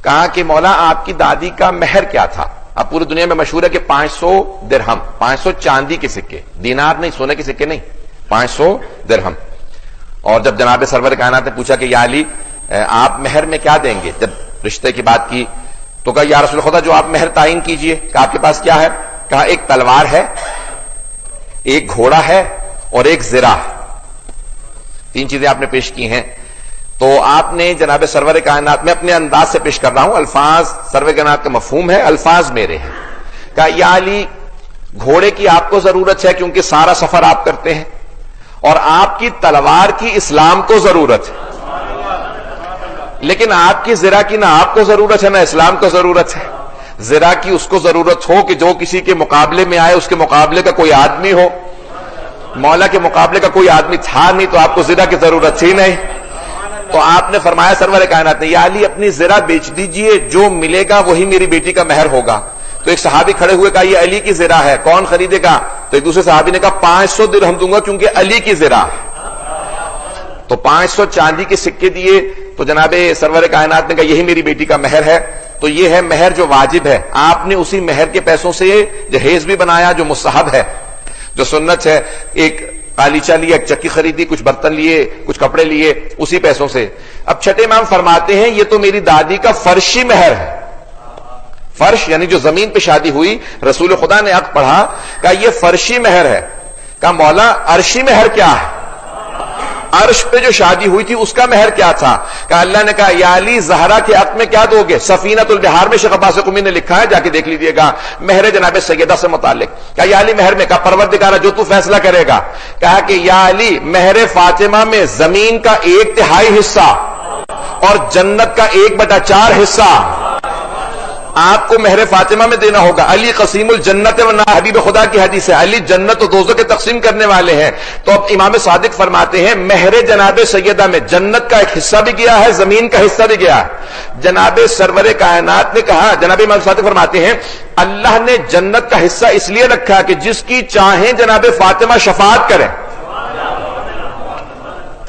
کہا کہ مولا آپ کی دادی کا مہر کیا تھا؟ اب پوری دنیا میں مشہور ہے کہ 500 درہم، 500 چاندی کے سکے، دینار نہیں، سونے کے سکے نہیں، 500 درہم۔ اور جب جناب سرور کائنات نے پوچھا کہ یا علی آپ مہر میں کیا دیں گے، جب رشتے کی بات کی تو کہا یا رسول خدا جو آپ مہر تعین کیجئے۔ کہا آپ کے پاس کیا ہے؟ کہا ایک تلوار ہے، ایک گھوڑا ہے اور ایک زرہ، 3 چیزیں آپ نے پیش کی ہیں۔ تو آپ نے جناب سرور کائنات میں اپنے انداز سے پیش کر رہا ہوں، الفاظ سرور کائنات کا مفہوم ہے، الفاظ میرے ہیں۔ کہا یا علی گھوڑے کی آپ کو ضرورت ہے کیونکہ سارا سفر آپ کرتے ہیں، اور آپ کی تلوار کی اسلام کو ضرورت ہے، لیکن آپ کی زرہ کی نہ آپ کو ضرورت ہے نہ اسلام کو ضرورت ہے۔ زرہ کی اس کو ضرورت ہو کہ جو کسی کے مقابلے میں آئے اس کے مقابلے کا کوئی آدمی ہو، مولا کے مقابلے کا کوئی آدمی تھا نہیں تو آپ کو زرہ کی ضرورت تھی نہیں۔ تو آپ نے فرمایا سرور کائنات نے یا علی اپنی زرہ بیچ دیجئے، جو ملے گا وہی میری بیٹی کا مہر ہوگا۔ تو ایک صحابی کھڑے ہوئے کہا یہ علی کی زرہ ہے، کون خریدے گا؟ تو ایک دوسرے صحابی نے کہا 500 درہم دوں گا کیونکہ علی کی زرہ ہے۔ تو 500 چاندی کے سکے دیے، تو جناب سرور کائنات نے کہا یہی میری بیٹی کا مہر ہے۔ تو یہ ہے مہر جو واجب ہے، آپ نے اسی مہر کے پیسوں سے جہیز بھی بنایا جو مستحب ہے، جو سنت ہے۔ ایک قالیچہ لیا، ایک چکی خریدی، کچھ برتن لیے، کچھ کپڑے لیے اسی پیسوں سے۔ اب چھٹے امام فرماتے ہیں یہ تو میری دادی کا فرشی مہر ہے۔ فرش یعنی جو زمین پہ شادی ہوئی، رسول خدا نے عقد پڑھا، کہا یہ فرشی مہر ہے۔ کہا مولا عرشی مہر کیا ہے؟ عرش پہ جو شادی ہوئی تھی اس کا مہر کیا تھا؟ کہا اللہ نے کہا یا علی زہرا کے عقد میں کیا دو گے؟ سفینۃ البحار میں شیخ عباس قمی نے لکھا ہے، جا کے دیکھ لیجئے گا، مہر جناب سیدہ سے متعلق۔ کہا یا علی مہر میں؟ کہا پروردگارہ جو تو فیصلہ کرے گا۔ کہا کہ یا علی مہر فاطمہ میں زمین کا 1/3 حصہ اور جنت کا 1/4 حصہ آپ کو مہر فاطمہ میں دینا ہوگا۔ علی قسیم الجنت ورنہ حبیب خدا کی حدیث ہے، علی جنت و دوزخ کے تقسیم کرنے والے ہیں۔ تو اب امام صادق فرماتے ہیں مہر جناب سیدہ میں جنت کا ایک حصہ بھی گیا ہے، زمین کا حصہ بھی گیا ہے۔ جناب سرور کائنات نے کہا، جناب امام صادق فرماتے ہیں اللہ نے جنت کا حصہ اس لیے رکھا کہ جس کی چاہیں جناب فاطمہ شفاعت کریں۔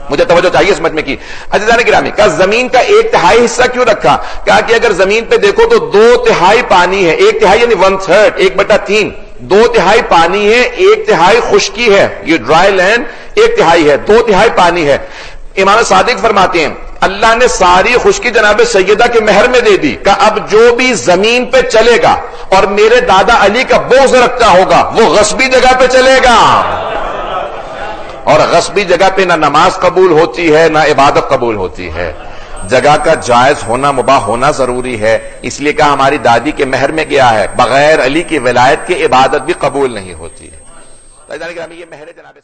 مجھے توجہ چاہیے اس مجمع کی عزیزان گرامی۔ کہا زمین کا 1/3 حصہ کیوں رکھا؟ کہا کہ اگر زمین پہ دیکھو تو 2/3 پانی ہے، 1/3 یعنی 1/3، 1/3، 2/3 پانی ہے، 1/3 خشکی ہے، یہ ڈرائی لینڈ 1/3 ہے، 2/3 پانی ہے۔ امام صادق فرماتے ہیں اللہ نے ساری خشکی جناب سیدہ کے مہر میں دے دی۔ کہ اب جو بھی زمین پہ چلے گا اور میرے دادا علی کا بغض رکھتا ہوگا وہ غصبی جگہ پہ چلے گا، اور غصبی جگہ پہ نہ نماز قبول ہوتی ہے نہ عبادت قبول ہوتی ہے۔ جگہ کا جائز ہونا، مباح ہونا ضروری ہے، اس لیے کہ ہماری دادی کے مہر میں گیا ہے، بغیر علی کی ولایت کے عبادت بھی قبول نہیں ہوتی ہے۔ یہ مہر جناب